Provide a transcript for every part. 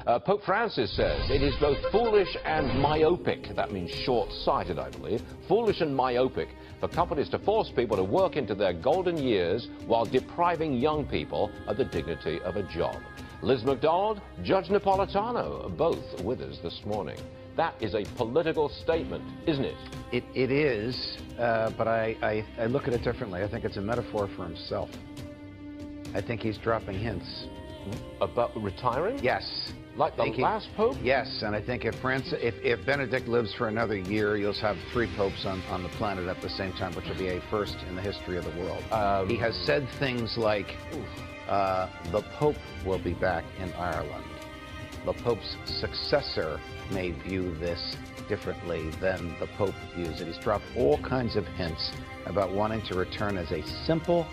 Pope Francis says it is both foolish and myopic. That means short-sighted, I believe. Foolish and myopic for companies to force people to work into their golden years while depriving young people of the dignity of a job. Liz McDonald, Judge Napolitano, both with us this morning. That is a political statement, isn't it? It is, but I look at it differently. I think it's a metaphor for himself. I think he's dropping hints. About retiring? Yes. Like the last pope? Yes, and I think if Benedict lives for another year, you'll have 3 popes on the planet at the same time, which will be a first in the history of the world. He has said things like, the Pope will be back in Ireland. The Pope's successor may view this differently than the Pope views it. He's dropped all kinds of hints about wanting to return as a simple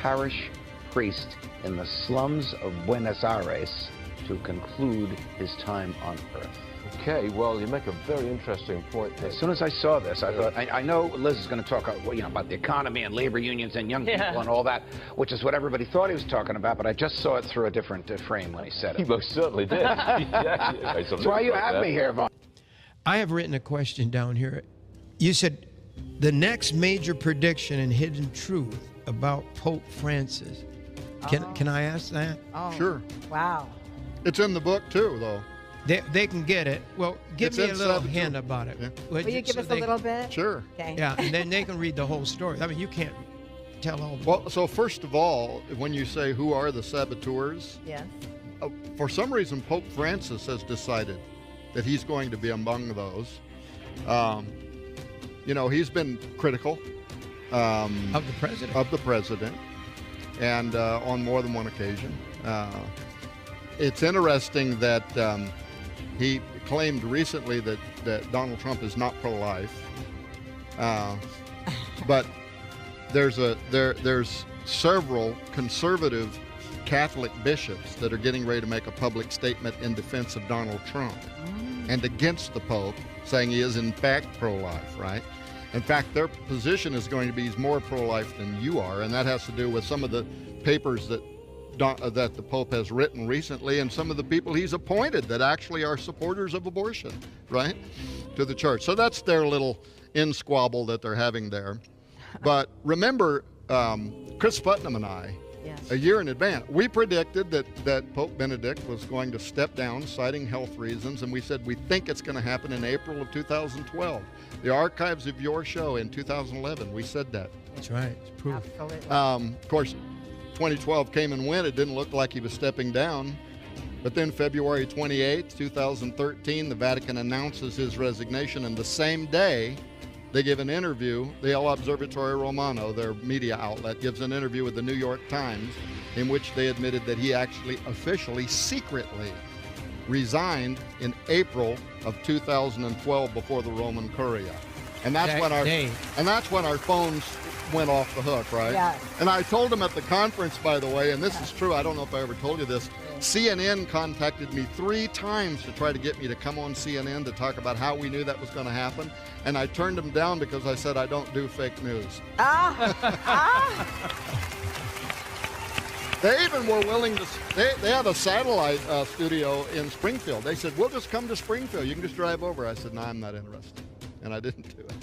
parish priest in the slums of Buenos Aires to conclude his time on earth. Okay, well, you make a very interesting point there. As soon as I saw this, I thought, I know Liz is going to talk about the economy and labor unions and young people and all that, which is what everybody thought he was talking about, but I just saw it through a different frame when he said it. He most certainly did. That's why you have me here, Vaughn. I have written a question down here. You said the next major prediction and hidden truth about Pope Francis. Can I ask that? Oh, sure. Wow. It's in the book too, though. They can get it. Well, give me a little hint about it. Yeah. Will you give us a little bit? Sure. Okay. Yeah, and then they can read the whole story. I mean, you can't tell all the... Well, so first of all, when you say who are the saboteurs, Yes. For some reason Pope Francis has decided that he's going to be among those. He's been critical of the president. And on more than one occasion. It's interesting that he claimed recently that Donald Trump is not pro-life, but there's several conservative Catholic bishops that are getting ready to make a public statement in defense of Donald Trump and against the Pope, saying he is in fact pro-life, right? In fact, their position is going to be he's more pro-life than you are, and that has to do with some of the papers that the Pope has written recently and some of the people he's appointed that actually are supporters of abortion, right, to the church. So that's their little in-squabble that they're having there. But remember, Chris Putnam and I, a year in advance, we predicted that Pope Benedict was going to step down, citing health reasons, and we said we think it's going to happen in April of 2012. The archives of your show in 2011, we said that. That's right. It's proof. Absolutely. Of course, 2012 came and went. It didn't look like he was stepping down. But then February 28, 2013, the Vatican announces his resignation, and the same day they give an interview. The El Observatorio Romano, their media outlet, gives an interview with the New York Times in which they admitted that he actually officially, secretly resigned in April of 2012 before the Roman Curia. And that's when our phones went off the hook, right? Yeah. And I told him at the conference, by the way, and this is true, I don't know if I ever told you this, CNN contacted me 3 times to try to get me to come on CNN to talk about how we knew that was going to happen. And I turned them down because I said I don't do fake news. They even were willing to, they have a satellite studio in Springfield. They said, we'll just come to Springfield. You can just drive over. I said, no, I'm not interested. And I didn't do it.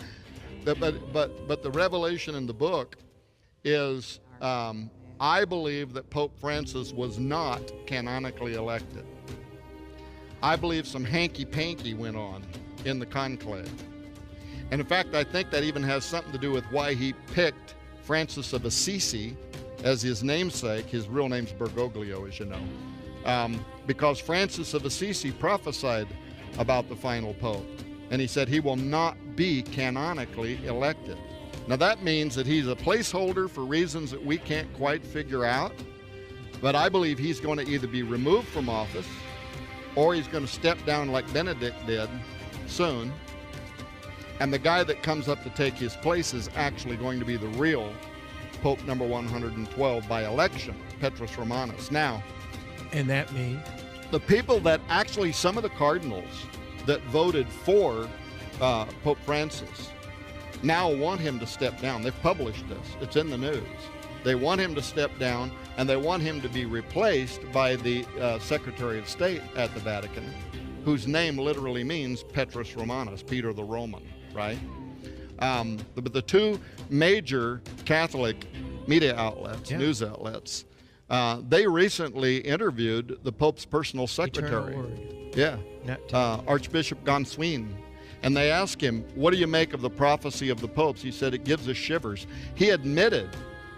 But the revelation in the book is, I believe that Pope Francis was not canonically elected. I believe some hanky-panky went on in the conclave. And in fact, I think that even has something to do with why he picked Francis of Assisi as his namesake. His real name's Bergoglio, as you know, because Francis of Assisi prophesied about the final pope. And he said he will not be canonically elected. Now that means that he's a placeholder for reasons that we can't quite figure out, but I believe he's going to either be removed from office or he's going to step down like Benedict did soon, and the guy that comes up to take his place is actually going to be the real Pope number 112 by election, Petrus Romanus. Now, and that means? The people that actually, some of the cardinals that voted for Pope Francis now want him to step down. They've published this. It's in the news. They want him to step down, and they want him to be replaced by the Secretary of State at the Vatican, whose name literally means Petrus Romanus, Peter the Roman, right? But the two major Catholic media outlets, news outlets, they recently interviewed the Pope's personal secretary. Archbishop Gonçalves. And they asked him, what do you make of the prophecy of the popes? He said, it gives us shivers. He admitted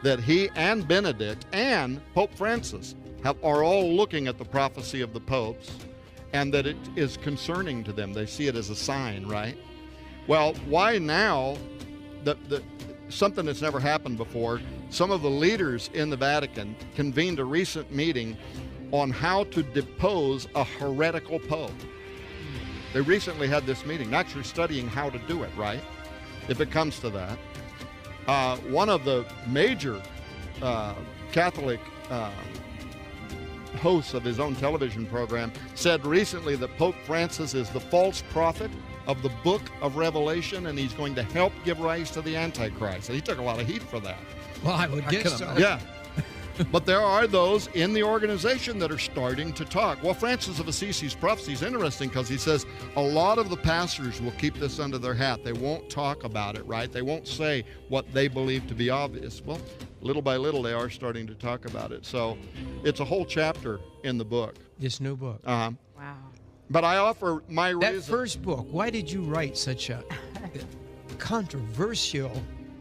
that he and Benedict and Pope Francis are all looking at the prophecy of the popes, and that it is concerning to them. They see it as a sign, right? Well, why now? Something that's never happened before. Some of the leaders in the Vatican convened a recent meeting on how to depose a heretical pope. They recently had this meeting, actually studying how to do it, right? If it comes to that. One of the major Catholic hosts of his own television program said recently that Pope Francis is the false prophet of the book of Revelation, and he's going to help give rise to the Antichrist. And he took a lot of heat for that. Well, I would guess so. Yeah. But there are those in the organization that are starting to talk. Well, Francis of Assisi's prophecy is interesting because he says a lot of the pastors will keep this under their hat. They won't talk about it, right? They won't say what they believe to be obvious. Well, little by little, they are starting to talk about it. So it's a whole chapter in the book. This new book. Wow. But I offer my reason. That first book, why did you write such a controversial,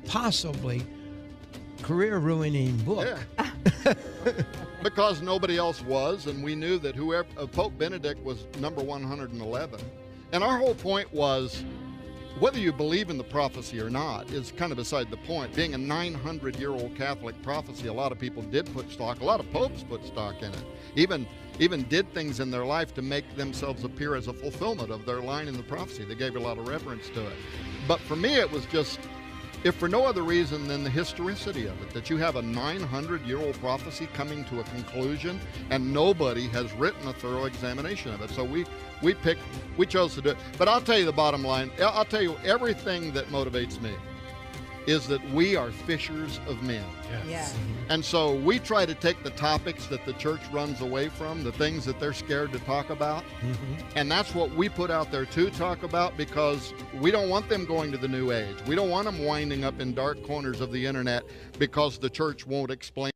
possibly career-ruining book? Yeah. Because nobody else was, and we knew that Pope Benedict was number 111. And our whole point was, whether you believe in the prophecy or not is kind of beside the point. Being a 900-year-old Catholic prophecy, a lot of people did put stock, a lot of popes put stock in it, even did things in their life to make themselves appear as a fulfillment of their line in the prophecy. They gave a lot of reverence to it. But for me, it was just, if for no other reason than the historicity of it, that you have a 900-year-old prophecy coming to a conclusion and nobody has written a thorough examination of it. So we chose to do it. But I'll tell you the bottom line. I'll tell you everything that motivates me is that we are fishers of men. Yes. And so we try to take the topics that the church runs away from, the things that they're scared to talk about, and that's what we put out there to talk about, because we don't want them going to the New Age. We don't want them winding up in dark corners of the internet because the church won't explain